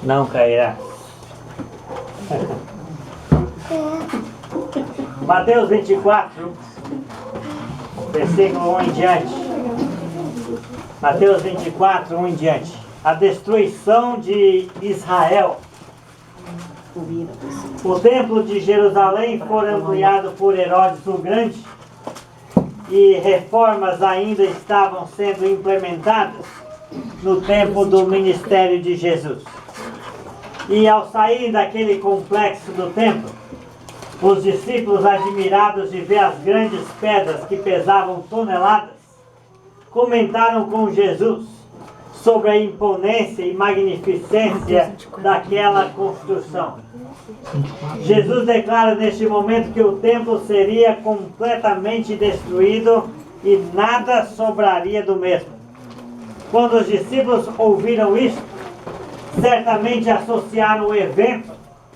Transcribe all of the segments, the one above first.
Não cairá. Mateus 24, versículo 1 em diante. Mateus 24, 1 em diante. A destruição de Israel. O templo de Jerusalém foi ampliado por Herodes o Grande e reformas ainda estavam sendo implementadas no tempo do ministério de Jesus. E ao sair daquele complexo do templo, os discípulos, admirados de ver as grandes pedras que pesavam toneladas, comentaram com Jesus sobre a imponência e magnificência daquela construção. Jesus declara neste momento que o templo seria completamente destruído e nada sobraria do mesmo. Quando os discípulos ouviram isso, certamente associaram o evento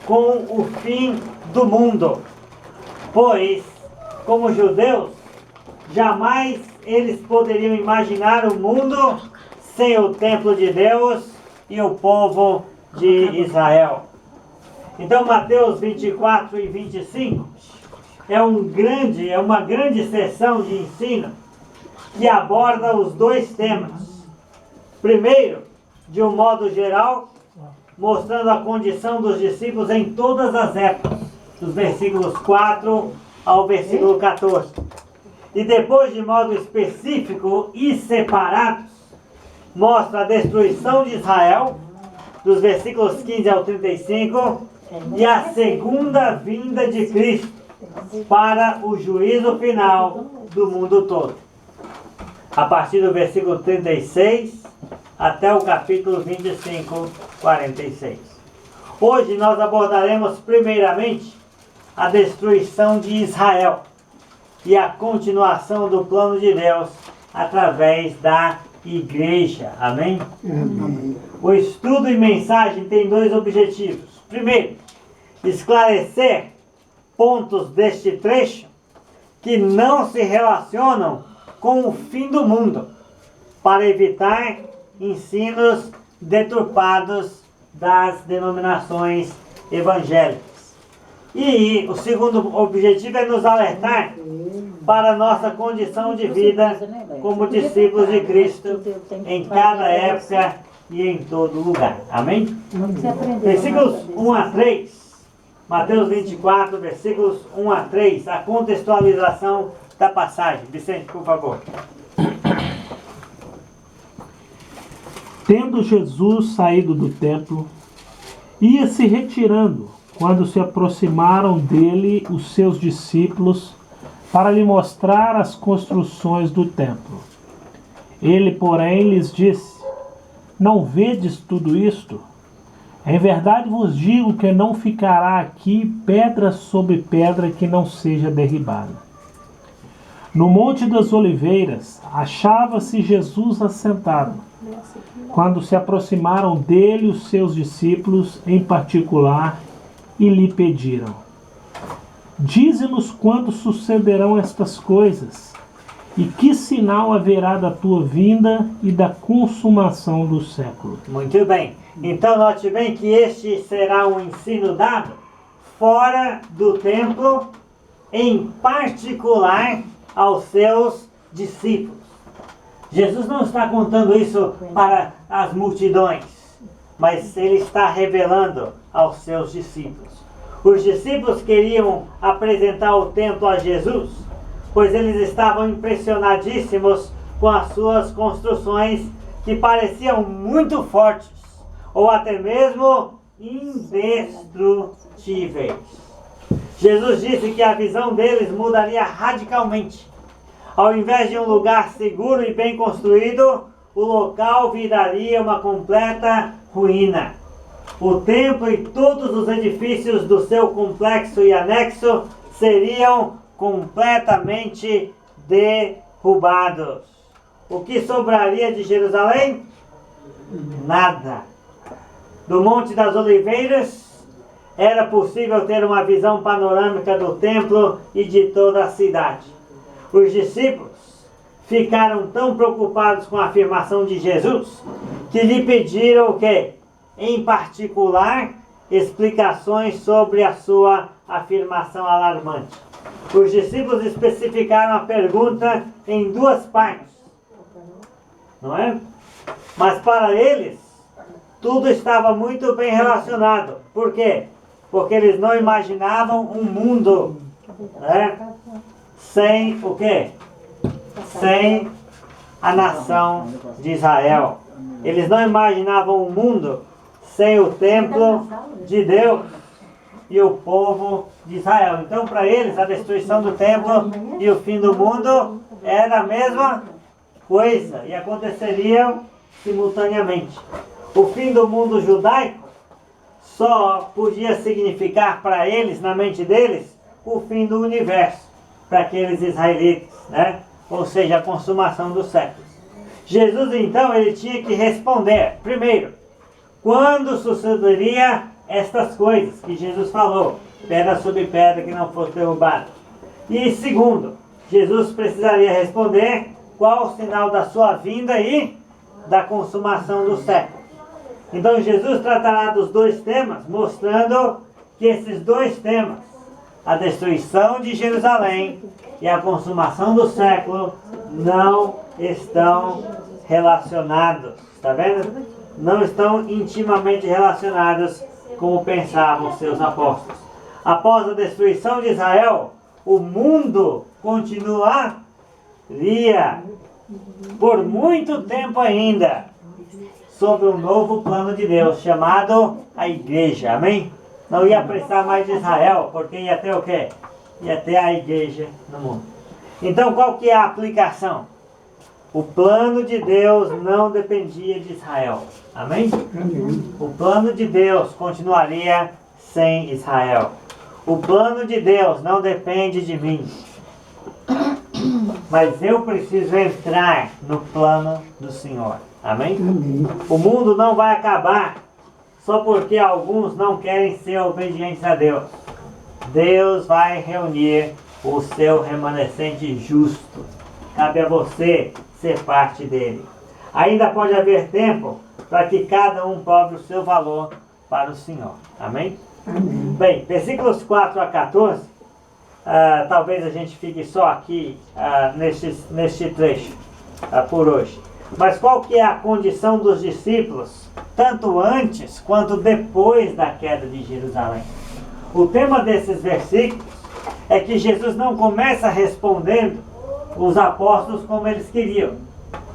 com o fim do mundo, pois, como judeus, jamais eles poderiam imaginar o mundo sem o templo de Deus e o povo de Israel. Então, Mateus 24 e 25 é uma grande sessão de ensino que aborda os dois temas. Primeiro, de um modo geral, mostrando a condição dos discípulos em todas as épocas, dos versículos 4 ao versículo 14. E depois, de modo específico e separados, mostra a destruição de Israel, dos versículos 15 ao 35, e a segunda vinda de Cristo para o juízo final do mundo todo. A partir do versículo 36 até o capítulo 25, 46. Hoje nós abordaremos primeiramente a destruição de Israel e a continuação do plano de Deus através da igreja. Amém? Amém. O estudo e mensagem tem dois objetivos. Primeiro, esclarecer pontos deste trecho que não se relacionam com o fim do mundo, para evitar ensinos deturpados das denominações evangélicas. E o segundo objetivo é nos alertar para a nossa condição de vida como discípulos de Cristo em cada época e em todo lugar. Amém? Versículos 1 a 3. Mateus 24, versículos 1 a 3. A contextualização da passagem. Vicente, por favor. Tendo Jesus saído do templo, ia se retirando, quando se aproximaram dele os seus discípulos para lhe mostrar as construções do templo. Ele, porém, lhes disse: Não vedes tudo isto? Em verdade vos digo que não ficará aqui pedra sobre pedra que não seja derribada. No Monte das Oliveiras achava-se Jesus assentado, quando se aproximaram dele os seus discípulos em particular e lhe pediram: Dize-nos quando sucederão estas coisas, e que sinal haverá da tua vinda e da consumação do século. Muito bem. Então note bem que este será um ensino dado fora do templo, em particular aos seus discípulos. Jesus não está contando isso para as multidões, mas ele está revelando aos seus discípulos. Os discípulos queriam apresentar o templo a Jesus, pois eles estavam impressionadíssimos com as suas construções que pareciam muito fortes, ou até mesmo indestrutíveis. Jesus disse que a visão deles mudaria radicalmente. Ao invés de um lugar seguro e bem construído, o local viraria uma completa ruína. O templo e todos os edifícios do seu complexo e anexo seriam completamente derrubados. O que sobraria de Jerusalém? Nada. Do Monte das Oliveiras era possível ter uma visão panorâmica do templo e de toda a cidade. Os discípulos ficaram tão preocupados com a afirmação de Jesus que lhe pediram o quê? Em particular, explicações sobre a sua afirmação alarmante. Os discípulos especificaram a pergunta em duas partes, não é? Mas para eles, tudo estava muito bem relacionado. Por quê? Porque eles não imaginavam um mundo, né, sem o quê? Sem a nação de Israel. Eles não imaginavam um mundo sem o templo de Deus e o povo de Israel. Então, para eles, a destruição do templo e o fim do mundo era a mesma coisa e aconteceriam simultaneamente. O fim do mundo judaico só podia significar para eles, na mente deles, o fim do universo, para aqueles israelitas, né? Ou seja, a consumação dos séculos. Jesus, então, ele tinha que responder, primeiro, quando sucederia estas coisas que Jesus falou, pedra sobre pedra que não fosse derrubada. E segundo, Jesus precisaria responder qual o sinal da sua vinda e da consumação do século. Então Jesus tratará dos dois temas, mostrando que esses dois temas, a destruição de Jerusalém e a consumação do século, não estão relacionados. Está vendo? Não estão intimamente relacionados como pensavam seus apóstolos. Após a destruição de Israel, o mundo continuaria por muito tempo ainda sobre um novo plano de Deus, chamado a igreja, amém? Não ia precisar mais de Israel, porque ia ter o quê? Ia ter a igreja no mundo. Então, qual que é a aplicação? O plano de Deus não dependia de Israel, amém? O plano de Deus continuaria sem Israel. O plano de Deus não depende de mim. Mas eu preciso entrar no plano do Senhor. Amém? O mundo não vai acabar só porque alguns não querem ser obedientes a Deus. Deus vai reunir o seu remanescente justo. Cabe a você ser parte dele. Ainda pode haver tempo para que cada um prove o seu valor para o Senhor. Amém? Amém. Bem, versículos 4 a 14, talvez a gente fique só aqui neste trecho por hoje. Mas qual que é a condição dos discípulos, tanto antes quanto depois da queda de Jerusalém? O tema desses versículos é que Jesus não começa respondendo os apóstolos como eles queriam,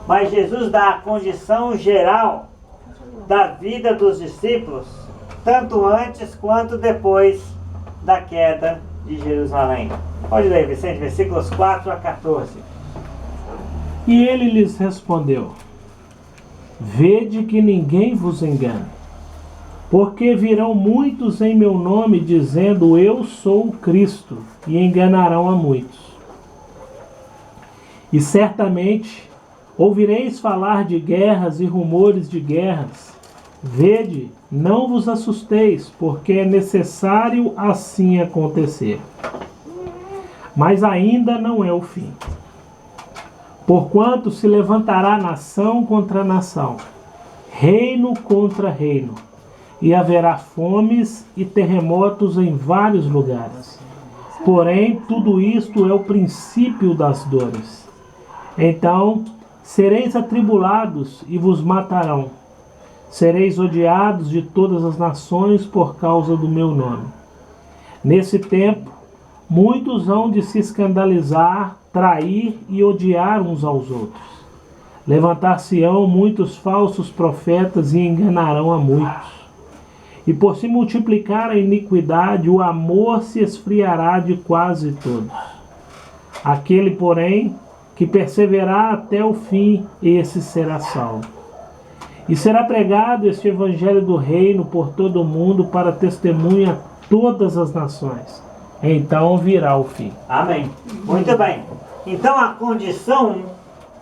mas Jesus dá a condição geral da vida dos discípulos, tanto antes quanto depois da queda de Jerusalém. Pode ler, Vicente, versículos 4 a 14. E ele lhes respondeu: Vede que ninguém vos engane, porque virão muitos em meu nome dizendo eu sou o Cristo, e enganarão a muitos. E certamente ouvireis falar de guerras e rumores de guerras. Vede, não vos assusteis, porque é necessário assim acontecer. Mas ainda não é o fim. Porquanto se levantará nação contra nação, reino contra reino, e haverá fomes e terremotos em vários lugares. Porém, tudo isto é o princípio das dores. Então, sereis atribulados e vos matarão. Sereis odiados de todas as nações por causa do meu nome. Nesse tempo, muitos hão de se escandalizar, trair e odiar uns aos outros. Levantar-se-ão muitos falsos profetas e enganarão a muitos. E por se multiplicar a iniquidade, o amor se esfriará de quase todos. Aquele, porém, que perseverar até o fim, esse será salvo. E será pregado este evangelho do reino por todo o mundo para testemunha a todas as nações. Então virá o fim. Amém. Muito bem. Então a condição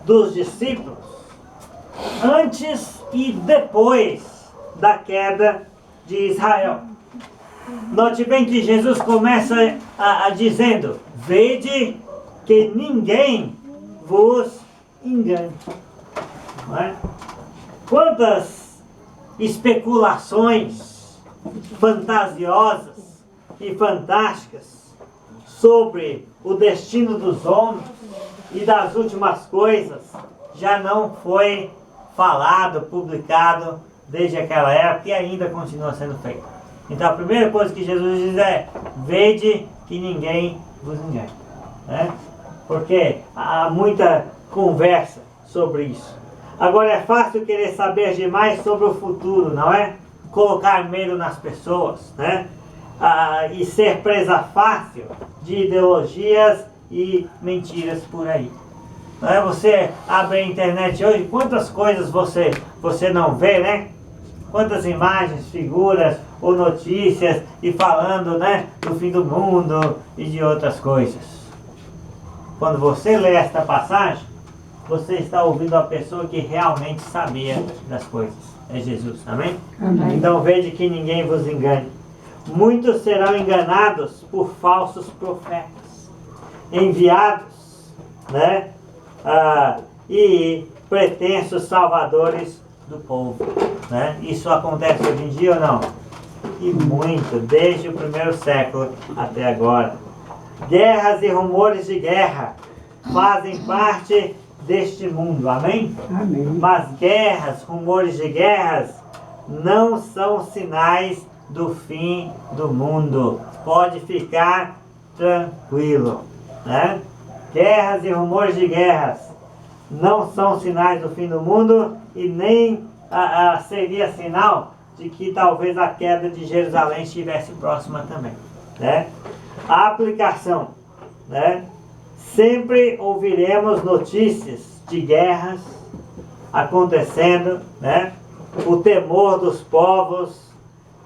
dos discípulos antes e depois da queda de Israel. Note bem que Jesus começa dizendo: vede que ninguém vos engane. Não é? Quantas especulações fantasiosas e fantásticas sobre o destino dos homens e das últimas coisas já não foi falado, publicado desde aquela época e ainda continua sendo feito. Então a primeira coisa que Jesus diz é: vede que ninguém vos engane, né? Porque há muita conversa sobre isso. Agora é fácil querer saber demais sobre o futuro, não é? Colocar medo nas pessoas, né? E ser presa fácil de ideologias e mentiras por aí. Não é? Você abre a internet hoje, quantas coisas você não vê, né? Quantas imagens, figuras ou notícias e falando, né, do fim do mundo e de outras coisas. Quando você lê esta passagem, você está ouvindo a pessoa que realmente sabia das coisas. É Jesus, amém? Amém. Então veja que ninguém vos engane. Muitos serão enganados por falsos profetas, enviados, né, e pretensos salvadores do povo, né? Isso acontece hoje em dia ou não? E muito, desde o primeiro século até agora. Guerras e rumores de guerra fazem parte deste mundo, amém? Amém. Mas guerras, rumores de guerras não são sinais do fim do mundo. Pode ficar tranquilo, né? Guerras e rumores de guerras não são sinais do fim do mundo e nem seria sinal de que talvez a queda de Jerusalém estivesse próxima também, né? A aplicação, né? Sempre ouviremos notícias de guerras acontecendo, né? O temor dos povos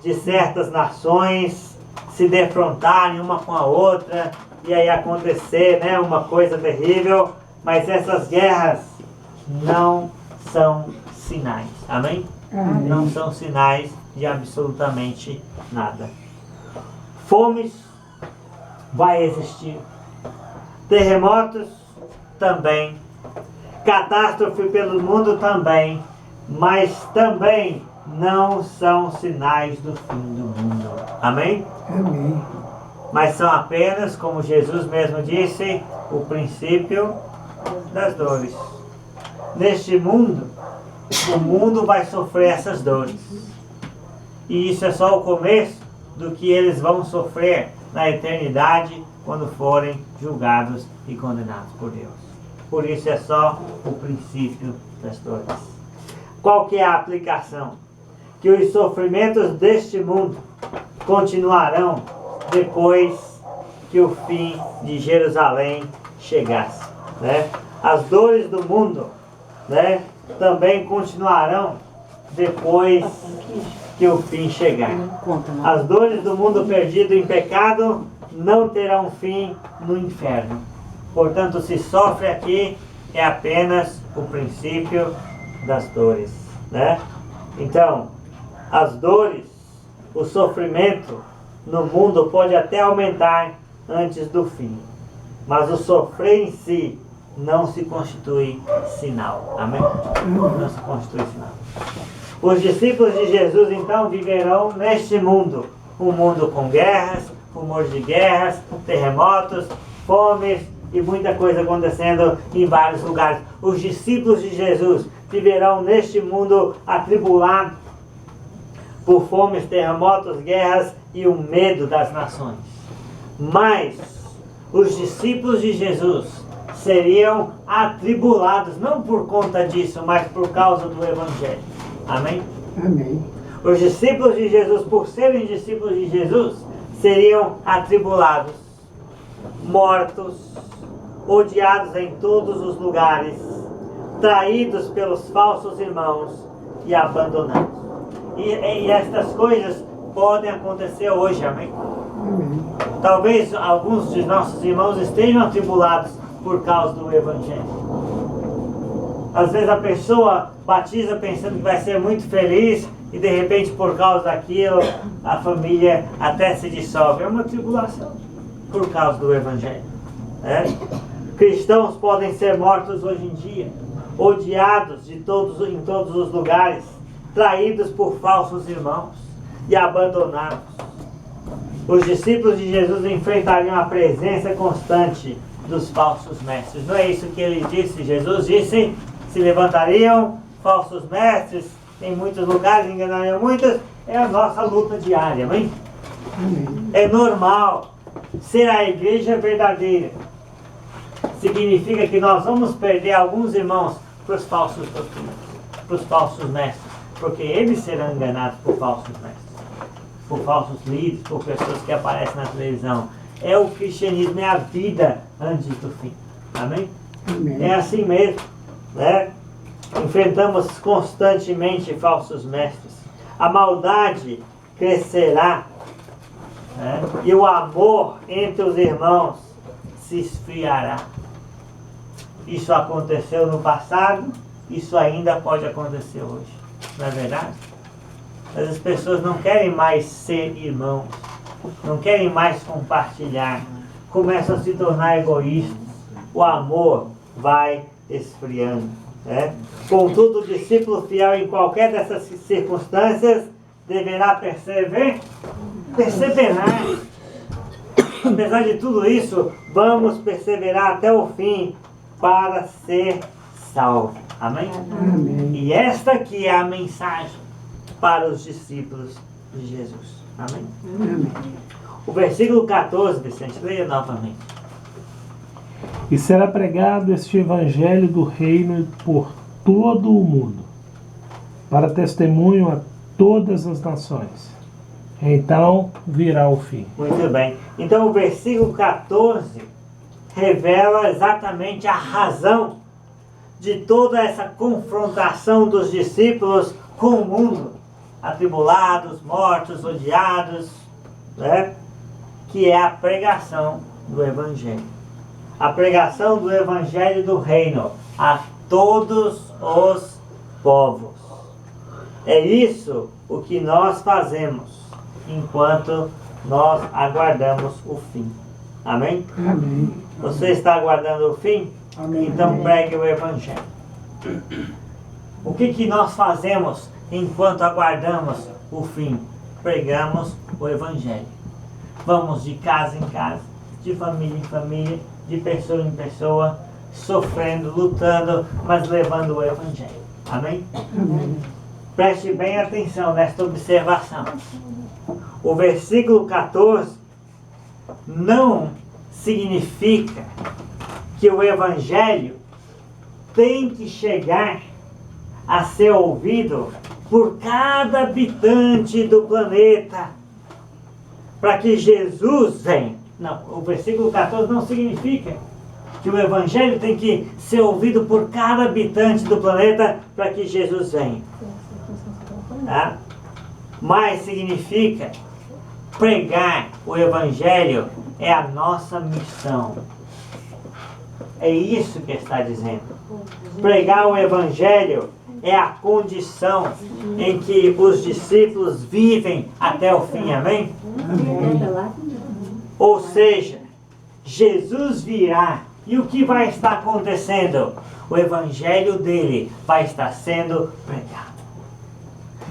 de certas nações se defrontarem uma com a outra e aí acontecer, né, uma coisa terrível, mas essas guerras não são sinais, amém? Amém. Não são sinais de absolutamente nada. Fomes vai existir, terremotos também, catástrofe pelo mundo também, mas também não são sinais do fim do mundo, amém? Amém. Mas são apenas, como Jesus mesmo disse, o princípio das dores. Neste mundo, o mundo vai sofrer essas dores. E isso é só o começo do que eles vão sofrer na eternidade quando forem julgados e condenados por Deus. Por isso é só o princípio das dores. Qual que é a aplicação? Que os sofrimentos deste mundo continuarão depois que o fim de Jerusalém chegasse, né? As dores do mundo, né, também continuarão depois que o fim chegar. As dores do mundo perdido em pecado não terão fim no inferno. Portanto, se sofre aqui, é apenas o princípio das dores, né? Então, as dores, o sofrimento no mundo pode até aumentar antes do fim, mas o sofrer em si não se constitui sinal, amém? Não se constitui sinal. Os discípulos de Jesus então viverão neste mundo, um mundo com guerras, rumores de guerras, terremotos, fomes e muita coisa acontecendo em vários lugares. Os discípulos de Jesus viverão neste mundo atribulado por fomes, terremotos, guerras e o medo das nações. Mas os discípulos de Jesus seriam atribulados, não por conta disso, mas por causa do Evangelho. Amém? Amém. Os discípulos de Jesus, por serem discípulos de Jesus, seriam atribulados, mortos, odiados em todos os lugares, traídos pelos falsos irmãos e abandonados. E estas coisas podem acontecer hoje, amém? Amém. Talvez alguns de nossos irmãos estejam atribulados por causa do Evangelho. Às vezes a pessoa batiza pensando que vai ser muito feliz e de repente por causa daquilo a família até se dissolve. É uma tribulação por causa do Evangelho. Né? Cristãos podem ser mortos hoje em dia, odiados em todos os lugares, traídos por falsos irmãos e abandonados. Os discípulos de Jesus enfrentariam a presença constante dos falsos mestres. Não é isso que ele disse? Jesus disse: se levantariam falsos mestres em muitos lugares, enganariam muitos. É a nossa luta diária, amém? É normal. Ser a igreja verdadeira significa que nós vamos perder alguns irmãos para os falsos doutrinas, para os falsos mestres, porque eles serão enganados por falsos mestres, por falsos líderes, por pessoas que aparecem na televisão. É o cristianismo, é a vida antes do fim. Amém? Amém. É assim mesmo, né? Enfrentamos constantemente falsos mestres. A maldade crescerá, né? E o amor entre os irmãos se esfriará. Isso aconteceu no passado, isso ainda pode acontecer hoje. Não é verdade? Mas as pessoas não querem mais ser irmãos, não querem mais compartilhar, começam a se tornar egoístas. O amor vai esfriando. Né? Contudo, o discípulo fiel em qualquer dessas circunstâncias deverá perseverar. Apesar de tudo isso, vamos perseverar até o fim para ser salvo. Amém? Amém. E esta aqui é a mensagem para os discípulos de Jesus. Amém? Amém. O versículo 14, Vicente, leia novamente. E será pregado este evangelho do reino por todo o mundo, para testemunho a todas as nações. Então virá o fim. Muito bem. Então o versículo 14 revela exatamente a razão de toda essa confrontação dos discípulos com o mundo, atribulados, mortos, odiados, né? Que é a pregação do Evangelho. A pregação do Evangelho do Reino a todos os povos. É isso o que nós fazemos enquanto nós aguardamos o fim. Amém? Amém. Você está aguardando o fim? Amém. Então pregue o Evangelho. O que nós fazemos enquanto aguardamos o fim? Pregamos o Evangelho. Vamos de casa em casa, de família em família, de pessoa em pessoa, sofrendo, lutando, mas levando o Evangelho. Amém? Amém. Preste bem atenção nesta observação. O versículo 14 não significa que o Evangelho tem que chegar a ser ouvido por cada habitante do planeta para que Jesus venha. Não, o versículo 14 não significa que o Evangelho tem que ser ouvido por cada habitante do planeta para que Jesus venha. Tá? Mas significa pregar o Evangelho é a nossa missão. É isso que está dizendo. Pregar o Evangelho é a condição em que os discípulos vivem até o fim. Amém? Ou seja, Jesus virá. E o que vai estar acontecendo? O Evangelho dele vai estar sendo pregado.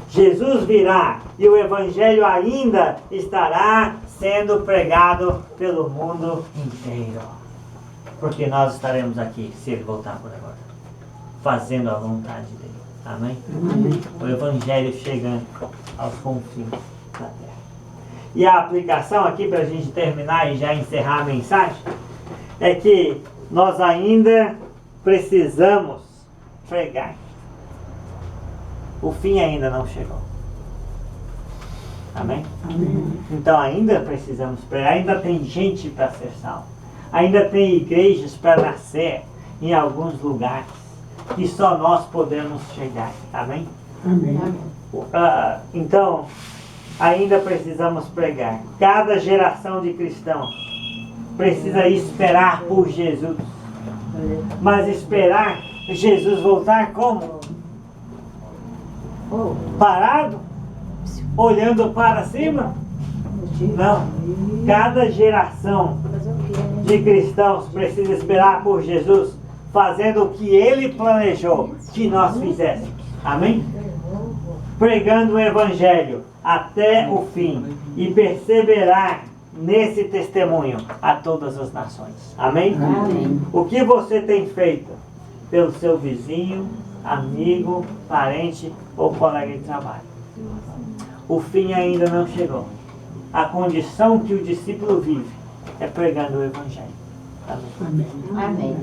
Jesus virá e o Evangelho ainda estará sendo pregado pelo mundo inteiro. Porque nós estaremos aqui, se ele voltar por agora, fazendo a vontade dele. Amém? Amém. O Evangelho chegando aos confins da terra. E a aplicação aqui, para a gente terminar e já encerrar a mensagem, é que nós ainda precisamos pregar. O fim ainda não chegou. Amém? Amém. Então ainda precisamos pregar, ainda tem gente para ser salva. Ainda tem igrejas para nascer em alguns lugares que só nós podemos chegar. Amém? Amém. Então, ainda precisamos pregar. Cada geração de cristãos precisa esperar por Jesus. Mas esperar Jesus voltar como? Parado? olhando para cima? Não. Cada geração de cristãos precisa esperar por Jesus, fazendo o que Ele planejou que nós fizéssemos. Amém? Pregando o Evangelho até o fim e perseverar nesse testemunho a todas as nações. Amém? Amém. O que você tem feito pelo seu vizinho, amigo, parente ou colega de trabalho? O fim ainda não chegou. A condição que o discípulo vive é pregando o Evangelho. Amém. Amém.